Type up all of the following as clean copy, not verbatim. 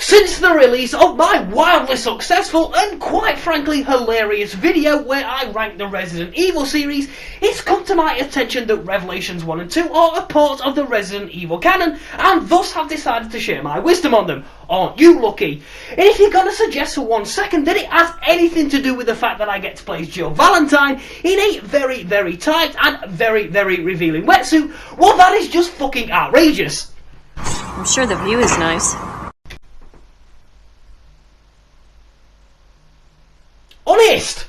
Since the release of my wildly successful and quite frankly hilarious video where I rank the Resident Evil series, it's come to my attention that Revelations 1 and 2 are a part of the Resident Evil canon and thus have decided to share my wisdom on them. Aren't you lucky? And if you're gonna suggest for 1 second that it has anything to do with the fact that I get to play as Jill Valentine in a very, very tight and very, very revealing wetsuit, well that is just fucking outrageous. I'm sure the view is nice. Honest!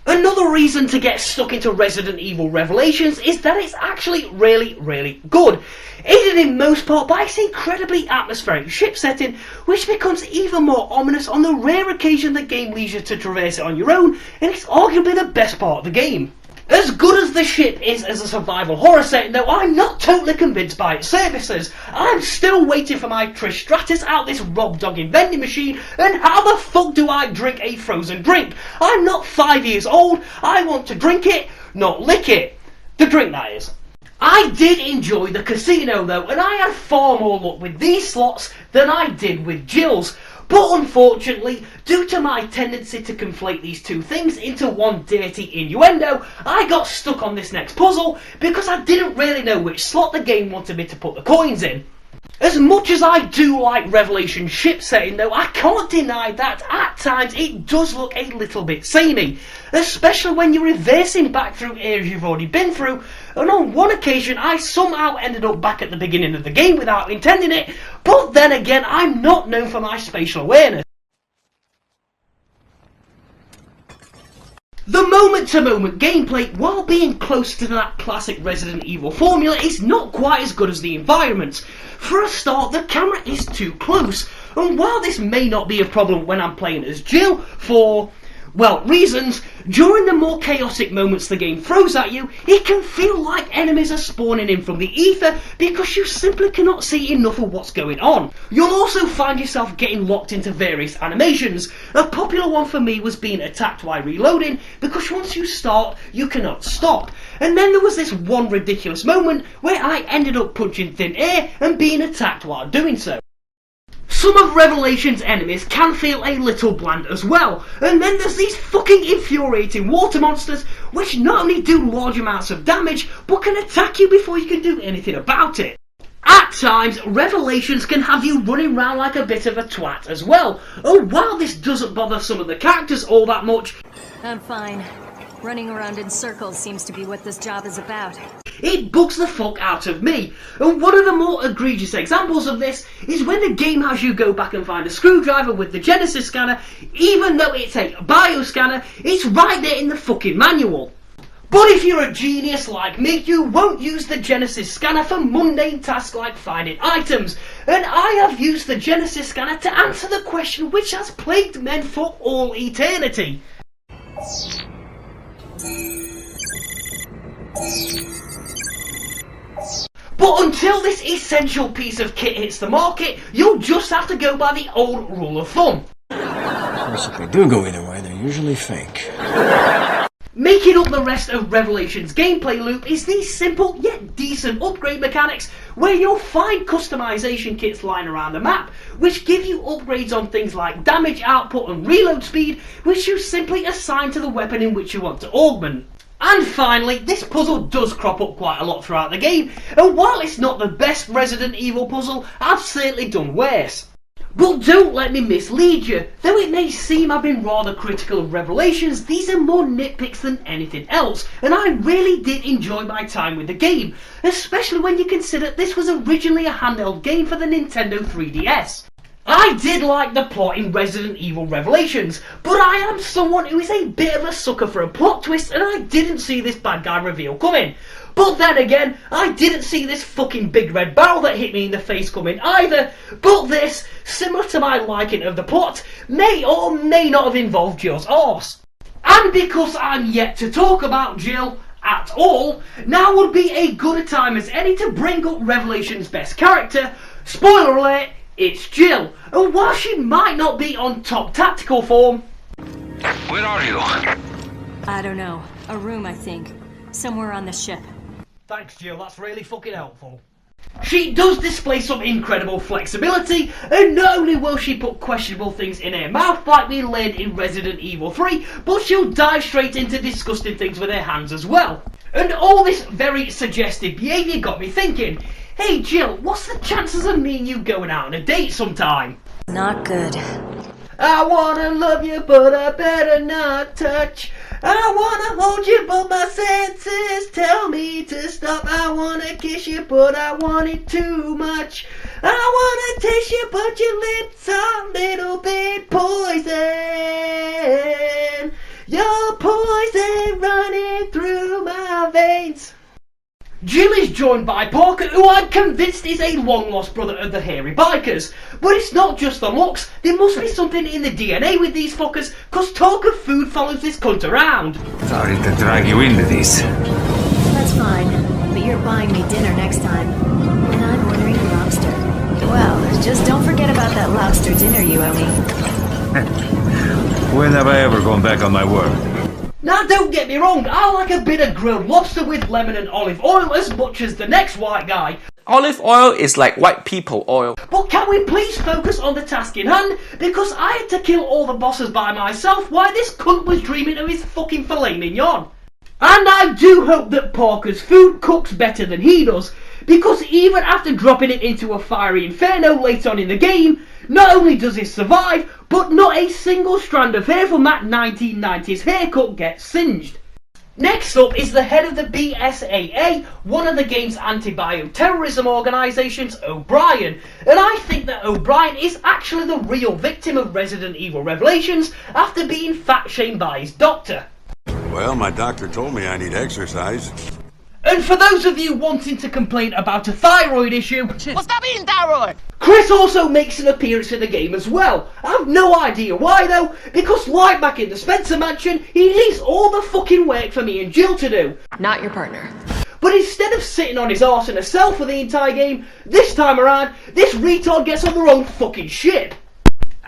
Another reason to get stuck into Resident Evil Revelations is that it's actually really, really good. Aided in most part by its incredibly atmospheric ship setting, which becomes even more ominous on the rare occasion the game leaves you to traverse it on your own, and it's arguably the best part of the game. As good as the ship is as a survival horror setting though, I'm not totally convinced by its services. I'm still waiting for my Trish Stratus out this Rob Dogging vending machine, and how the fuck do I drink a frozen drink? I'm not 5 years old, I want to drink it, not lick it. The drink, that is. I did enjoy the casino though, and I had far more luck with these slots than I did with Jill's. But unfortunately, due to my tendency to conflate these two things into one dirty innuendo, I got stuck on this next puzzle because I didn't really know which slot the game wanted me to put the coins in. As much as I do like Revelation ship setting though, I can't deny that at times it does look a little bit samey, especially when you're reversing back through areas you've already been through, and on one occasion I somehow ended up back at the beginning of the game without intending it, but then again I'm not known for my spatial awareness. The moment-to-moment gameplay, while being close to that classic Resident Evil formula, is not quite as good as the environments. For a start, the camera is too close, and while this may not be a problem when I'm playing as Jill, for, well, reasons, during the more chaotic moments the game throws at you, it can feel like enemies are spawning in from the ether because you simply cannot see enough of what's going on. You'll also find yourself getting locked into various animations. A popular one for me was being attacked while reloading, because once you start, you cannot stop. And then there was this one ridiculous moment where I ended up punching thin air and being attacked while doing so. Some of Revelation's enemies can feel a little bland as well, and then there's these fucking infuriating water monsters which not only do large amounts of damage, but can attack you before you can do anything about it. At times, Revelations can have you running around like a bit of a twat as well, and while this doesn't bother some of the characters all that much, I'm fine. Running around in circles seems to be what this job is about. It bugs the fuck out of me. And one of the more egregious examples of this is when the game has you go back and find a screwdriver with the Genesis scanner, even though it's a bioscanner, it's right there in the fucking manual. But if you're a genius like me, you won't use the Genesis scanner for mundane tasks like finding items. And I have used the Genesis scanner to answer the question which has plagued men for all eternity. But until this essential piece of kit hits the market, you'll just have to go by the old rule of thumb. Of course, if they do go either way, they're usually fake. Making up the rest of Revelation's gameplay loop is these simple yet decent upgrade mechanics where you'll find customization kits lying around the map which give you upgrades on things like damage output and reload speed, which you simply assign to the weapon in which you want to augment. And finally, this puzzle does crop up quite a lot throughout the game, and while it's not the best Resident Evil puzzle, I've certainly done worse. But don't let me mislead you, though it may seem I've been rather critical of Revelations, these are more nitpicks than anything else, and I really did enjoy my time with the game, especially when you consider this was originally a handheld game for the Nintendo 3DS. I did like the plot in Resident Evil Revelations, but I am someone who is a bit of a sucker for a plot twist, and I didn't see this bad guy reveal coming. But then again, I didn't see this fucking big red barrel that hit me in the face coming either, but this, similar to my liking of the plot, may or may not have involved Jill's arse. And because I'm yet to talk about Jill at all, now would be a good a time as any to bring up Revelation's best character. Spoiler alert, it's Jill, and while she might not be on top tactical form... Where are you? I don't know. A room, I think. Somewhere on the ship. Thanks, Jill, that's really fucking helpful. She does display some incredible flexibility, and not only will she put questionable things in her mouth like we learned in Resident Evil 3, but she'll dive straight into disgusting things with her hands as well. And all this very suggestive behaviour got me thinking, hey Jill, what's the chances of me and you going out on a date sometime? Not good. I wanna love you, but I better not touch. I wanna hold you, but my senses tell me to stop. I wanna kiss you, but I want it too much. I wanna taste you, but your lips are a little bit poison. Your poison running through my veins. Jill is joined by Parker, who I'm convinced is a long-lost brother of the hairy bikers. But it's not just the looks, there must be something in the DNA with these fuckers, cause talk of food follows this cunt around. Sorry to drag you into this. That's fine, but you're buying me dinner next time. And I'm ordering lobster. Well, just don't forget about that lobster dinner you owe me. When have I ever gone back on my word? Now don't get me wrong, I like a bit of grilled lobster with lemon and olive oil as much as the next white guy. Olive oil is like white people oil. But can we please focus on the task in hand? Because I had to kill all the bosses by myself while this cunt was dreaming of his fucking filet mignon. And I do hope that Parker's food cooks better than he does, because even after dropping it into a fiery inferno late on in the game, not only does he survive, but not a single strand of hair from that 1990s haircut gets singed. Next up is the head of the BSAA, one of the game's anti-bioterrorism organisations, O'Brien. And I think that O'Brien is actually the real victim of Resident Evil Revelations after being fat-shamed by his doctor. Well, my doctor told me I need exercise. And for those of you wanting to complain about a thyroid issue, What's that mean, thyroid? Chris also makes an appearance in the game as well. I have no idea why though, because like back in the Spencer mansion, he leaves all the fucking work for me and Jill to do. Not your partner. But instead of sitting on his arse in a cell for the entire game, this time around, this retard gets on the wrong fucking ship.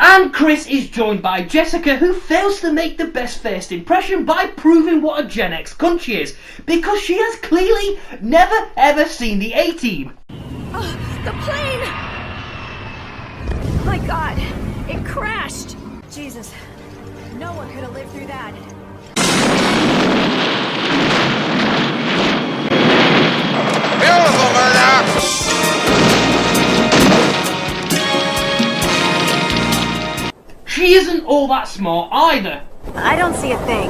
And Chris is joined by Jessica, who fails to make the best first impression by proving what a Gen X cunt she is, because she has clearly never ever seen the A-Team. Oh, the plane! My God, it crashed! Jesus, no one could have lived through that. Beautiful, Murdoch! She isn't all that smart either. I don't see a thing.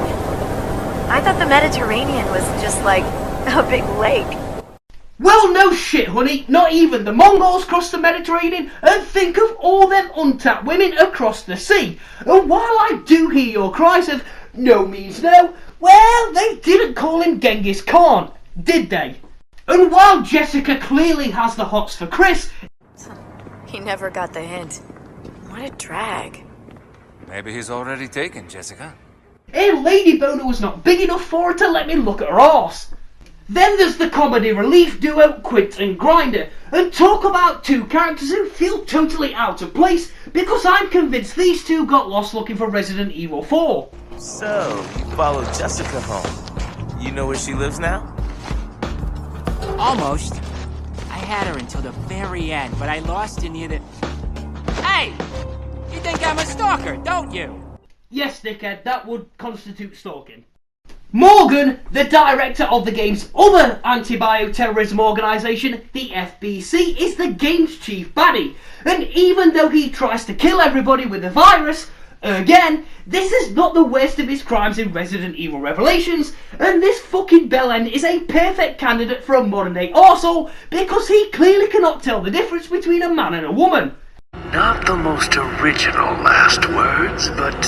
I thought the Mediterranean was just like a big lake. Well, no shit, honey. Not even the Mongols crossed the Mediterranean, and think of all them untapped women across the sea. And while I do hear your cries of no means no, well, they didn't call him Genghis Khan, did they? And while Jessica clearly has the hots for Chris, He never got the hint. What a drag. Maybe he's already taken, Jessica. her lady boner was not big enough for her to let me look at her arse. Then there's the comedy relief duo Quint and Grinder, and talk about two characters who feel totally out of place because I'm convinced these two got lost looking for Resident Evil 4. So, you followed Jessica home. You know where she lives now? Almost. I had her until the very end, but I lost her near the... Hey! You think I'm a stalker, don't you? Yes, dickhead, that would constitute stalking. Morgan, the director of the game's other anti-bioterrorism organisation, the FBC, is the game's chief baddie. And even though he tries to kill everybody with the virus, again, this is not the worst of his crimes in Resident Evil Revelations, and this fucking bellend is a perfect candidate for a modern day arsehole because he clearly cannot tell the difference between a man and a woman. Not the most original last words, but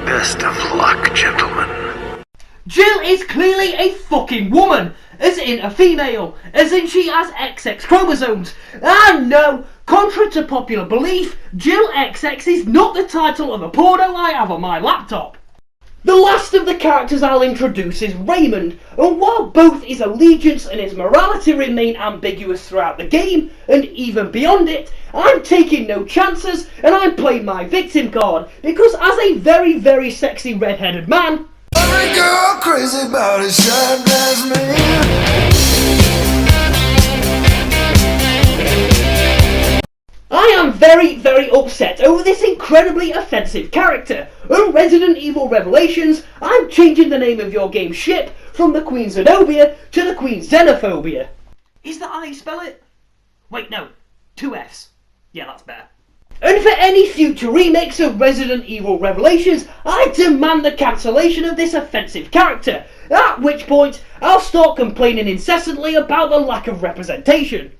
best of luck, gentlemen. Jill is clearly a fucking woman, as in a female, as in she has XX chromosomes. And no, contrary to popular belief, Jill XX is not the title of a porno I have on my laptop. The last of the characters I'll introduce is Raymond, and while both his allegiance and his morality remain ambiguous throughout the game, and even beyond it, I'm taking no chances and I'm playing my victim card, because as a very, very sexy red-headed man, every girl crazy about a shine as me. very, very upset over this incredibly offensive character. On Resident Evil Revelations, I'm changing the name of your game ship from the Queen Zenobia to the Queen Xenophobia. Is that how you spell it? Wait, no. 2 F's. Yeah, that's better. And for any future remakes of Resident Evil Revelations, I demand the cancellation of this offensive character, at which point I'll start complaining incessantly about the lack of representation.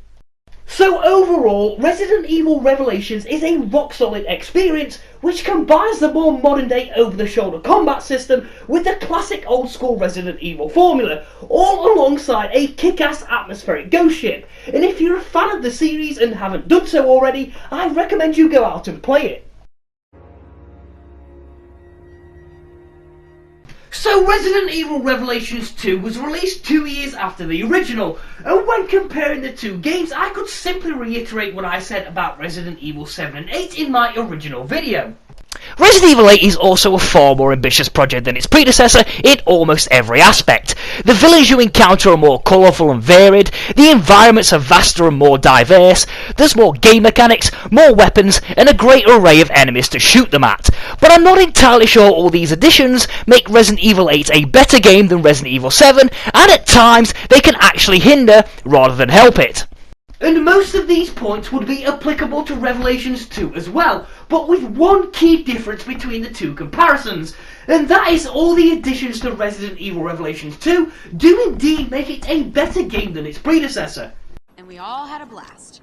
So overall, Resident Evil Revelations is a rock-solid experience which combines the more modern-day over-the-shoulder combat system with the classic old-school Resident Evil formula, all alongside a kick-ass atmospheric ghost ship. And if you're a fan of the series and haven't done so already, I recommend you go out and play it. So Resident Evil Revelations 2 was released 2 years after the original, and when comparing the two games I could simply reiterate what I said about Resident Evil 7 and 8 in my original video. Resident Evil 8 is also a far more ambitious project than its predecessor in almost every aspect. The villains you encounter are more colourful and varied, the environments are vaster and more diverse, there's more game mechanics, more weapons, and a great array of enemies to shoot them at. But I'm not entirely sure all these additions make Resident Evil 8 a better game than Resident Evil 7, and at times they can actually hinder rather than help it. And most of these points would be applicable to Revelations 2 as well, but with one key difference between the two comparisons, and that is all the additions to Resident Evil Revelations 2 do indeed make it a better game than its predecessor. And we all had a blast.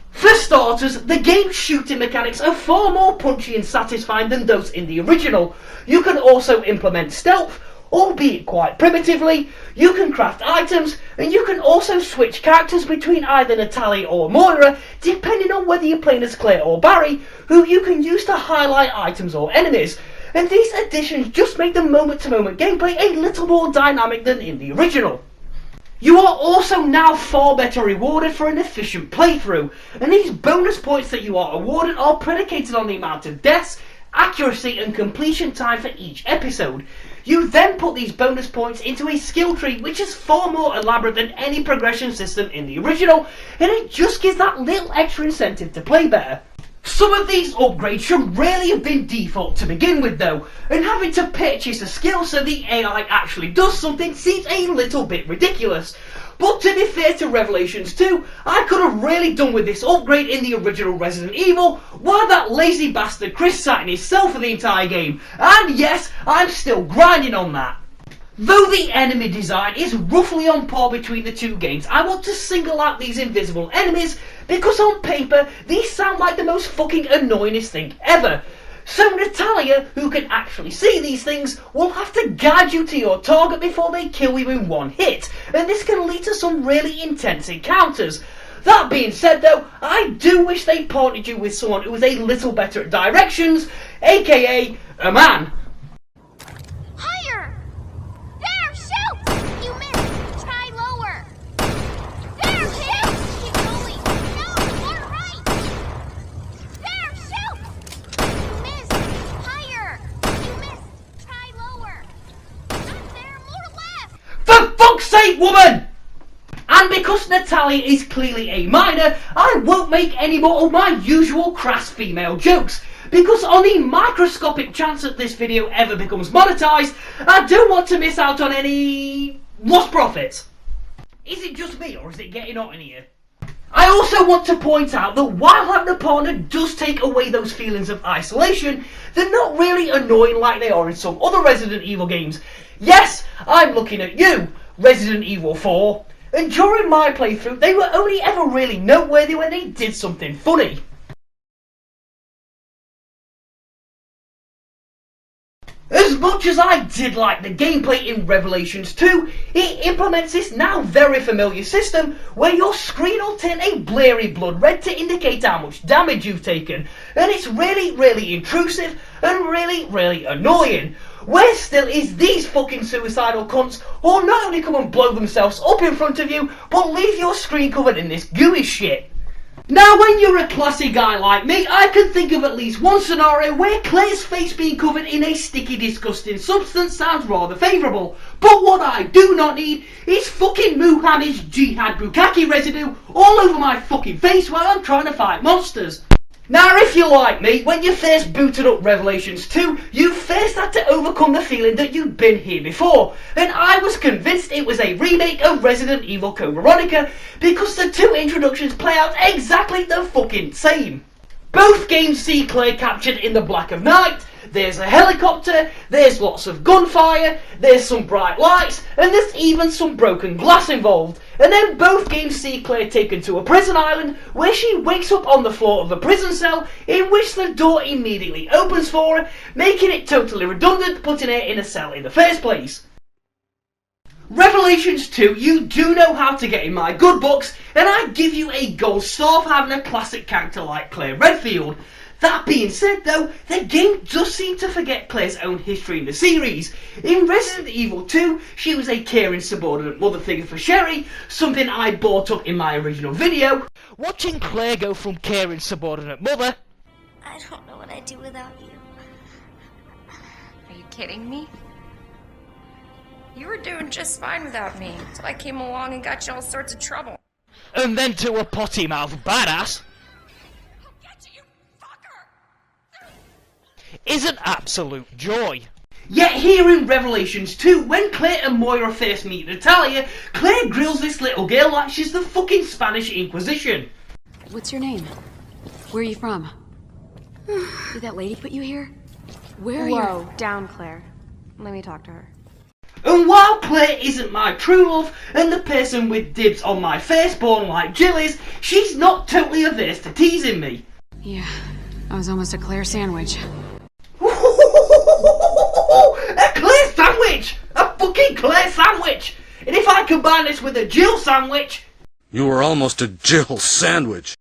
For starters, the game's shooting mechanics are far more punchy and satisfying than those in the original. You can also implement stealth, albeit quite primitively, you can craft items, and you can also switch characters between either Natalia or Moira, depending on whether you're playing as Claire or Barry, who you can use to highlight items or enemies. And these additions just make the moment-to-moment gameplay a little more dynamic than in the original. You are also now far better rewarded for an efficient playthrough, and these bonus points that you are awarded are predicated on the amount of deaths, accuracy and completion time for each episode. You then put these bonus points into a skill tree which is far more elaborate than any progression system in the original, and it just gives that little extra incentive to play better. Some of these upgrades should really have been default to begin with though, and having to purchase a skill so the AI actually does something seems a little bit ridiculous. But to be fair to Revelations 2, I could have really done with this upgrade in the original Resident Evil, while that lazy bastard Chris sat in his cell for the entire game, and yes, I'm still grinding on that. Though the enemy design is roughly on par between the two games, I want to single out these invisible enemies because on paper these sound like the most fucking annoyingest thing ever. So Natalia, who can actually see these things, will have to guide you to your target before they kill you in one hit, and this can lead to some really intense encounters. That being said though, I do wish they partnered you with someone who was a little better at directions, aka a man. Higher! There, shoot! You missed! Try lower! There, shoot! Keep going! No, more right! There, shoot! You missed! Higher! You missed! Try lower! Not there, more left! For fuck's sake, woman! And because Natalia is clearly a minor, I won't make any more of my usual crass female jokes, because on the microscopic chance that this video ever becomes monetized, I don't want to miss out on any lost profits. Is it just me, or is it getting hot in here? I also want to point out that while having a partner does take away those feelings of isolation, they're not really annoying like they are in some other Resident Evil games. Yes, I'm looking at you, Resident Evil 4. And during my playthrough, they were only ever really noteworthy when they did something funny. As much as I did like the gameplay in Revelations 2, it implements this now very familiar system where your screen will turn a blurry blood red to indicate how much damage you've taken, and it's really intrusive and really annoying. Where still is these fucking suicidal cunts who'll not only come and blow themselves up in front of you, but leave your screen covered in this gooey shit. Now when you're a classy guy like me, I can think of at least one scenario where Claire's face being covered in a sticky disgusting substance sounds rather favourable. But what I do not need is fucking Muhammad's jihad bukkake residue all over my fucking face while I'm trying to fight monsters. Now, if you're like me, when you first booted up Revelations 2, you first had to overcome the feeling that you'd been here before, and I was convinced it was a remake of Resident Evil Code Veronica because the two introductions play out exactly the fucking same. Both games see Claire captured in the black of night. There's a helicopter, there's lots of gunfire, there's some bright lights, and there's even some broken glass involved. And then both games see Claire taken to a prison island, where she wakes up on the floor of a prison cell, in which the door immediately opens for her, making it totally redundant putting her in a cell in the first place. Revelations 2, you do know how to get in my good books, and I give you a gold star for having a classic character like Claire Redfield. That being said though, the game does seem to forget Claire's own history in the series. In Resident Evil 2, she was a caring subordinate mother figure for Sherry, something I brought up in my original video. Watching Claire go from caring subordinate mother... I don't know what I'd do without you. Are you kidding me? You were doing just fine without me, so I came along and got you all sorts of trouble. And then to a potty mouth badass... is an absolute joy. Yet here in Revelations 2, when Claire and Moira first meet Natalia, Claire grills this little girl like she's the fucking Spanish Inquisition. What's your name? Where are you from? Did that lady put you here? Where are you? Whoa, down, Claire. Let me talk to her. And while Claire isn't my true love and the person with dibs on my firstborn like Jill is, she's not totally averse to teasing me. Yeah, I was almost a Claire sandwich. A Claire sandwich! A fucking Claire sandwich! And if I combine this with a Jill sandwich... You were almost a Jill sandwich.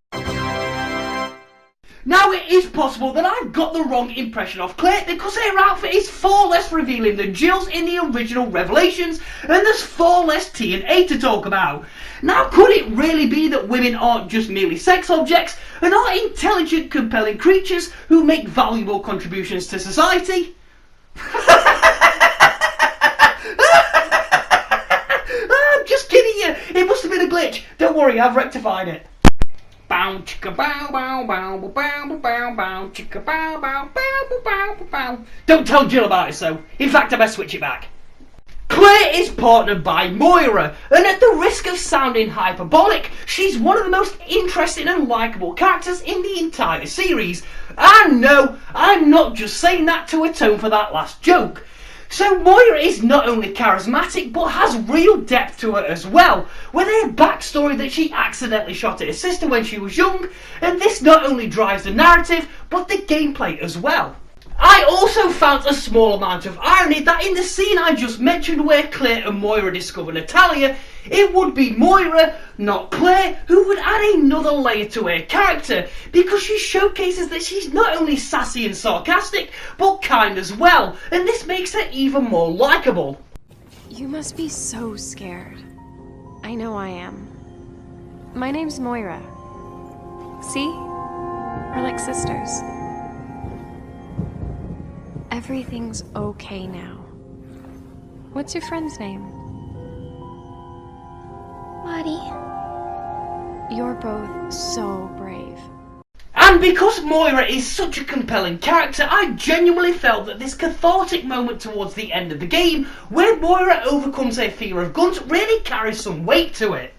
Now it is possible that I've got the wrong impression of Claire because her outfit is far less revealing than Jill's in the original Revelations, and there's far less T&A to talk about. Now could it really be that women aren't just merely sex objects and are intelligent, compelling creatures who make valuable contributions to society? I'm just kidding you, it must have been a glitch. Don't worry, I've rectified it. Bow chicka bow bow bow bow bow bow bow chicka bow bow bow bow bow bow. Don't tell Jill about it, so. In fact, I best switch it back. Claire is partnered by Moira, and at the risk of sounding hyperbolic, she's one of the most interesting and likeable characters in the entire series. And no, I'm not just saying that to atone for that last joke. So Moira is not only charismatic, but has real depth to her as well, with her backstory that she accidentally shot at her sister when she was young, and this not only drives the narrative, but the gameplay as well. I also found a small amount of irony that in the scene I just mentioned where Claire and Moira discover Natalia, it would be Moira, not Claire, who would add another layer to her character, because she showcases that she's not only sassy and sarcastic, but kind as well, and this makes her even more likeable. You must be so scared. I know I am. My name's Moira. See? We're like sisters. Everything's okay now. What's your friend's name? Maddie. You're both so brave. And because Moira is such a compelling character, I genuinely felt that this cathartic moment towards the end of the game, where Moira overcomes her fear of guns, really carries some weight to it.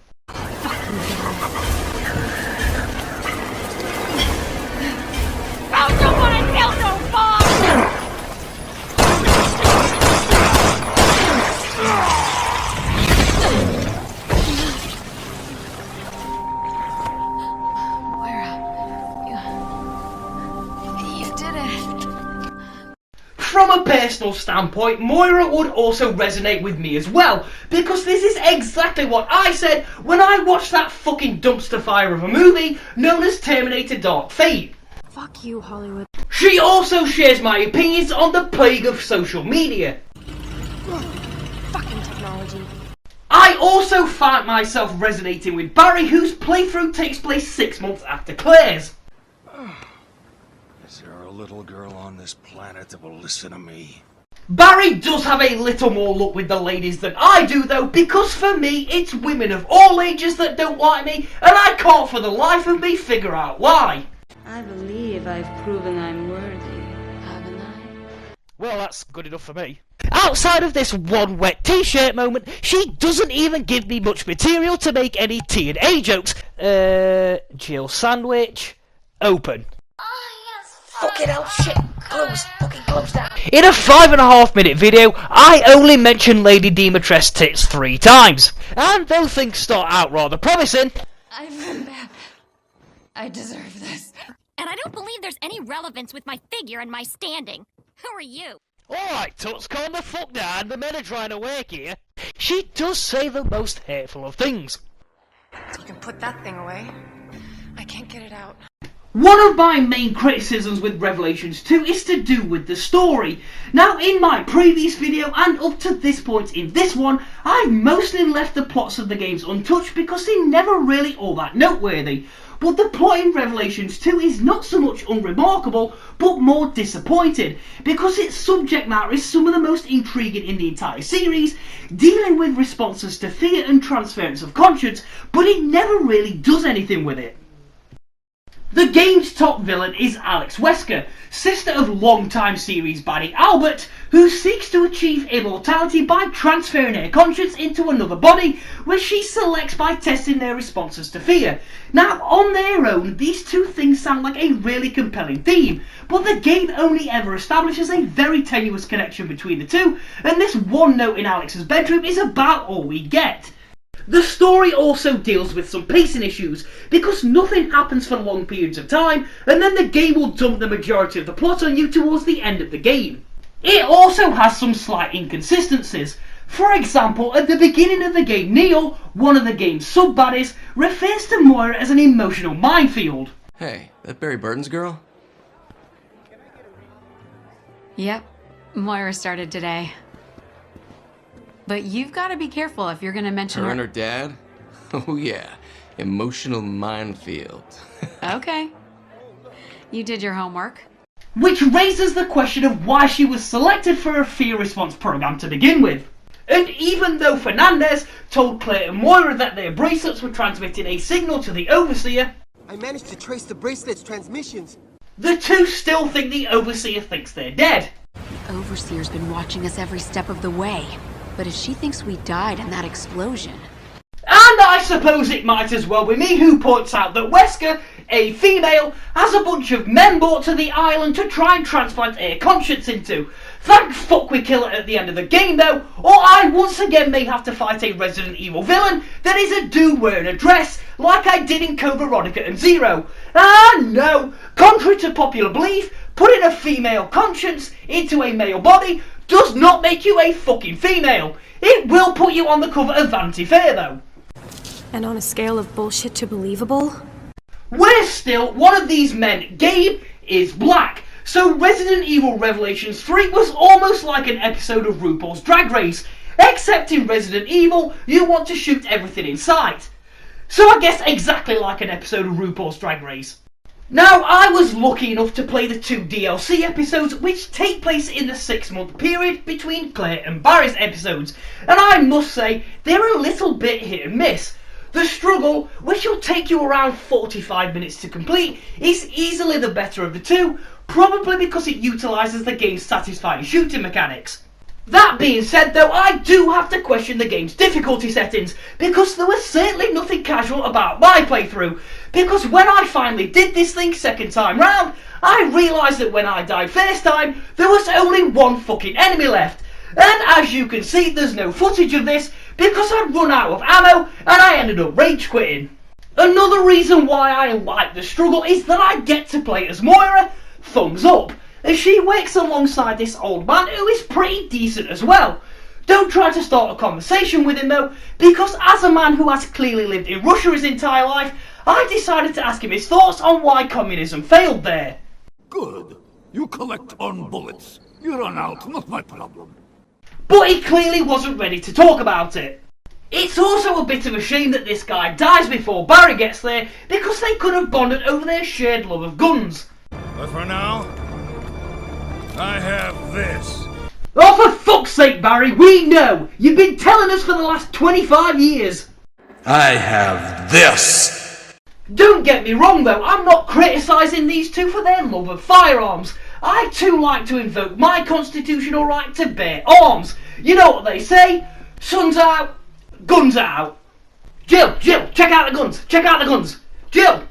From a personal standpoint, Moira would also resonate with me as well, because this is exactly what I said when I watched that fucking dumpster fire of a movie known as Terminator Dark Fate. Fuck you, Hollywood. She also shares my opinions on the plague of social media. Fucking technology. I also find myself resonating with Barry, whose playthrough takes place 6 months after Claire's. Is there a little girl on this planet that will listen to me? Barry does have a little more luck with the ladies than I do though, because for me it's women of all ages that don't like me, and I can't for the life of me figure out why. I believe I've proven I'm worthy, haven't I? Well, that's good enough for me. Outside of this one wet t-shirt moment, she doesn't even give me much material to make any T&A jokes. Jill Sandwich, open. Fucking hell, shit. Fucking close down. In a 5.5 minute video, I only mention Lady Demetress tits 3 times. And though things start out rather promising, I've been bad. I deserve this. And I don't believe there's any relevance with my figure and my standing. Who are you? alright Tuts, calm the fuck down, the men are trying to work here. She does say the most hateful of things. You can put that thing away. I can't get it out. One of my main criticisms with Revelations 2 is to do with the story. Now, in my previous video and up to this point in this one, I've mostly left the plots of the games untouched because they're never really all that noteworthy. But the plot in Revelations 2 is not so much unremarkable, but more disappointing, because its subject matter is some of the most intriguing in the entire series, dealing with responses to fear and transference of conscience, but it never really does anything with it. The game's top villain is Alex Wesker, sister of longtime series baddie Albert, who seeks to achieve immortality by transferring her conscience into another body, which she selects by testing their responses to fear. Now, on their own, these two things sound like a really compelling theme, but the game only ever establishes a very tenuous connection between the two, and this one note in Alex's bedroom is about all we get. The story also deals with some pacing issues, because nothing happens for long periods of time, and then the game will dump the majority of the plot on you towards the end of the game. It also has some slight inconsistencies. For example, at the beginning of the game, Neil, one of the game's sub-baddies, refers to Moira as an emotional minefield. Hey, that Barry Burton's girl? Yep, Moira started today. But you've got to be careful if you're going to mention Her and her dad? Oh yeah, emotional minefield. Okay. You did your homework. Which raises the question of why she was selected for a fear response program to begin with. And even though Fernandez told Claire and Moira that their bracelets were transmitting a signal to the Overseer, I managed to trace the bracelet's transmissions. The two still think the Overseer thinks they're dead. The Overseer's been watching us every step of the way. But if she thinks we died in that explosion... And I suppose it might as well be me who points out that Wesker, a female, has a bunch of men brought to the island to try and transplant her conscience into. Thank fuck we kill it at the end of the game though, or I once again may have to fight a Resident Evil villain that is a dude wearing a dress, like I did in Code Veronica and Zero. Ah no, contrary to popular belief, putting a female conscience into a male body does not make you a fucking female. It will put you on the cover of Vanity Fair though. And on a scale of bullshit to believable? Worse still, one of these men, Gabe, is black. So Resident Evil Revelations 3 was almost like an episode of RuPaul's Drag Race, except in Resident Evil, you want to shoot everything in sight. So I guess exactly like an episode of RuPaul's Drag Race. Now, I was lucky enough to play the 2 DLC episodes, which take place in the 6-month period between Claire and Barry's episodes, and I must say, they're a little bit hit and miss. The struggle, which will take you around 45 minutes to complete, is easily the better of the two, probably because it utilises the game's satisfying shooting mechanics. That being said though, I do have to question the game's difficulty settings, because there was certainly nothing casual about my playthrough, because when I finally did this thing second time round, I realised that when I died first time, there was only one fucking enemy left. And as you can see, there's no footage of this, because I'd run out of ammo, and I ended up rage quitting. Another reason why I like the struggle is that I get to play as Moira, thumbs up, as she works alongside this old man who is pretty decent as well. Don't try to start a conversation with him though, because as a man who has clearly lived in Russia his entire life, I decided to ask him his thoughts on why communism failed there. Good. You collect on bullets. You run out, not my problem. But he clearly wasn't ready to talk about it. It's also a bit of a shame that this guy dies before Barry gets there, because they could have bonded over their shared love of guns. But for now, I have this. Oh, for fuck's sake, Barry, we know! You've been telling us for the last 25 years! I have this. Don't get me wrong though, I'm not criticising these two for their love of firearms. I too like to invoke my constitutional right to bear arms. You know what they say, sun's out, guns out. Jill, check out the guns, Jill,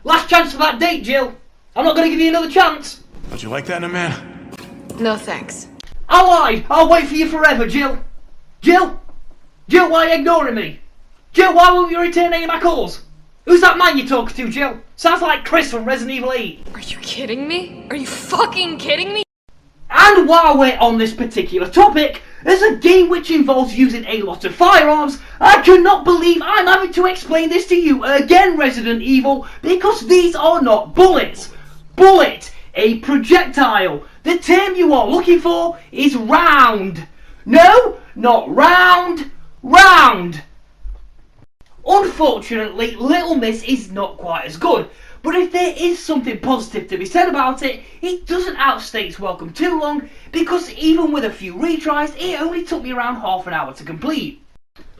last chance for that date, Jill. I'm not going to give you another chance. Don't you like that in a man? No thanks. I lied, I'll wait for you forever, Jill, why are you ignoring me? Jill, why won't you return any of my calls? Who's that man you're talking to, Jill? Sounds like Chris from Resident Evil 8. Are you kidding me? Are you fucking kidding me? And while we're on this particular topic, as a game which involves using a lot of firearms, I cannot believe I'm having to explain this to you again, Resident Evil, because these are not bullets. Bullet, a projectile. The term you are looking for is round. No, not round, round. Unfortunately, Little Miss is not quite as good, but if there is something positive to be said about it, it doesn't outstay its welcome too long, because even with a few retries, it only took me around half an hour to complete.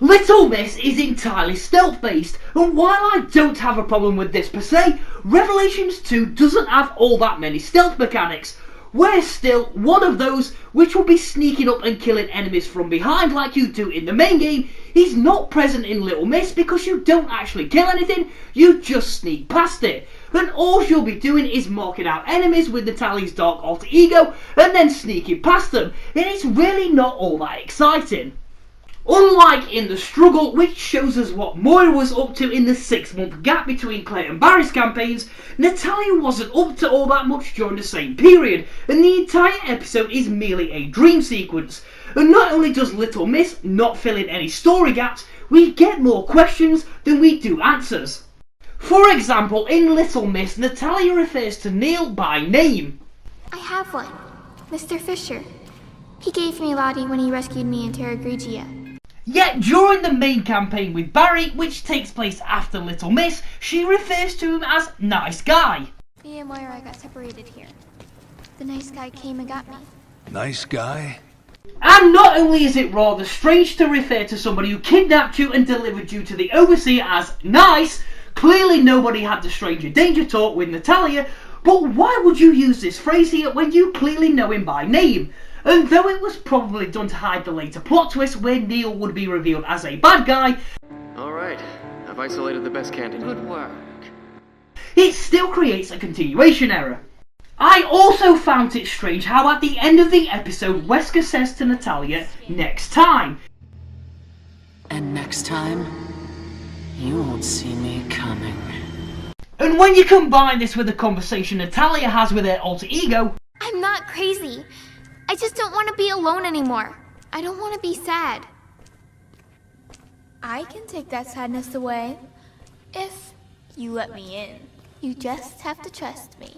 Little Miss is entirely stealth based, and while I don't have a problem with this per se, Revelations 2 doesn't have all that many stealth mechanics. Where still, one of those, which will be sneaking up and killing enemies from behind like you do in the main game, is not present in Little Miss because you don't actually kill anything, you just sneak past it. And all you'll be doing is marking out enemies with Natalia's dark alter ego and then sneaking past them, and it's really not all that exciting. Unlike in The Struggle, which shows us what Moira was up to in the 6-month gap between Claire and Barry's campaigns, Natalia wasn't up to all that much during the same period, and the entire episode is merely a dream sequence. And not only does Little Miss not fill in any story gaps, we get more questions than we do answers. For example, in Little Miss, Natalia refers to Neil by name. I have one. Mr. Fisher. He gave me Lottie when he rescued me in Terra Grigia. Yet during the main campaign with Barry, which takes place after Little Miss, she refers to him as Nice Guy. Me and Moira got separated here. The nice guy came and got me. Nice guy? And not only is it rather strange to refer to somebody who kidnapped you and delivered you to the Overseer as nice, clearly nobody had the stranger danger talk with Natalia, but why would you use this phrase here when you clearly know him by name? And though it was probably done to hide the later plot twist where Neil would be revealed as a bad guy, Alright, I've isolated the best candidate. Good work. it still creates a continuation error. I also found it strange how at the end of the episode Wesker says to Natalia, next time. And next time, you won't see me coming. And when you combine this with the conversation Natalia has with her alter ego, I'm not crazy. I just don't want to be alone anymore. I don't want to be sad. I can take that sadness away. If you let me in. You just have to trust me.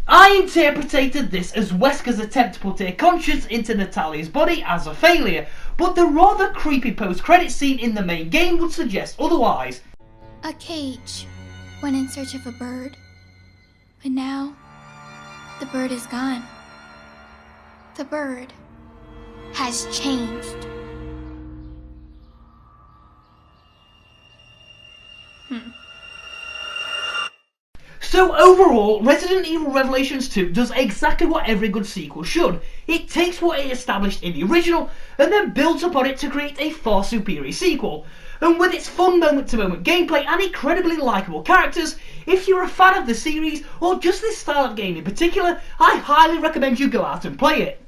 I interpreted this as Wesker's attempt to put her conscience into Natalia's body as a failure, but the rather creepy post-credit scene in the main game would suggest otherwise. A cage went in search of a bird. But now, the bird is gone. The bird has changed. So overall, Resident Evil Revelations 2 does exactly what every good sequel should. It takes what it established in the original and then builds upon it to create a far superior sequel. And with its fun moment-to-moment gameplay and incredibly likeable characters, if you're a fan of the series or just this style of game in particular, I highly recommend you go out and play it.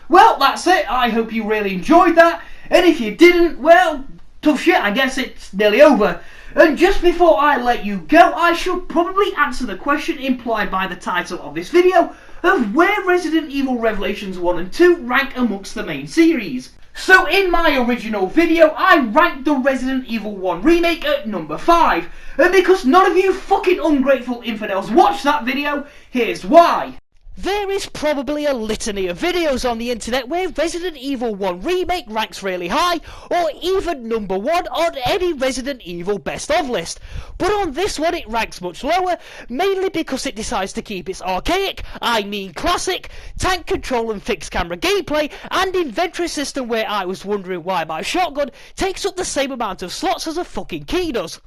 Well, that's it. I hope you really enjoyed that. And if you didn't, well, tough shit, I guess it's nearly over. And just before I let you go, I should probably answer the question implied by the title of this video of where Resident Evil Revelations 1 and 2 rank amongst the main series. So in my original video, I ranked the Resident Evil 1 remake at number 5. And because none of you fucking ungrateful infidels watched that video, here's why. There is probably a litany of videos on the internet where Resident Evil 1 Remake ranks really high, or even number 1 on any Resident Evil best of list. But on this one it ranks much lower, mainly because it decides to keep its archaic, I mean classic, tank control and fixed camera gameplay, and inventory system where I was wondering why my shotgun takes up the same amount of slots as a fucking key does.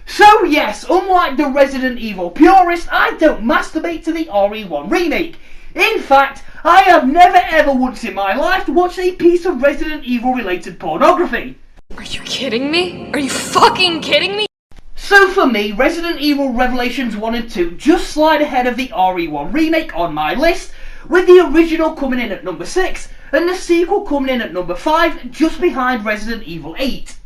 So yes, unlike the Resident Evil purist, I don't masturbate to the RE1 remake. In fact, I have never ever once in my life watched a piece of Resident Evil related pornography. Are you kidding me? Are you fucking kidding me? So for me, Resident Evil Revelations 1 and 2 just slide ahead of the RE1 remake on my list, with the original coming in at number 6 and the sequel coming in at number 5, just behind Resident Evil 8.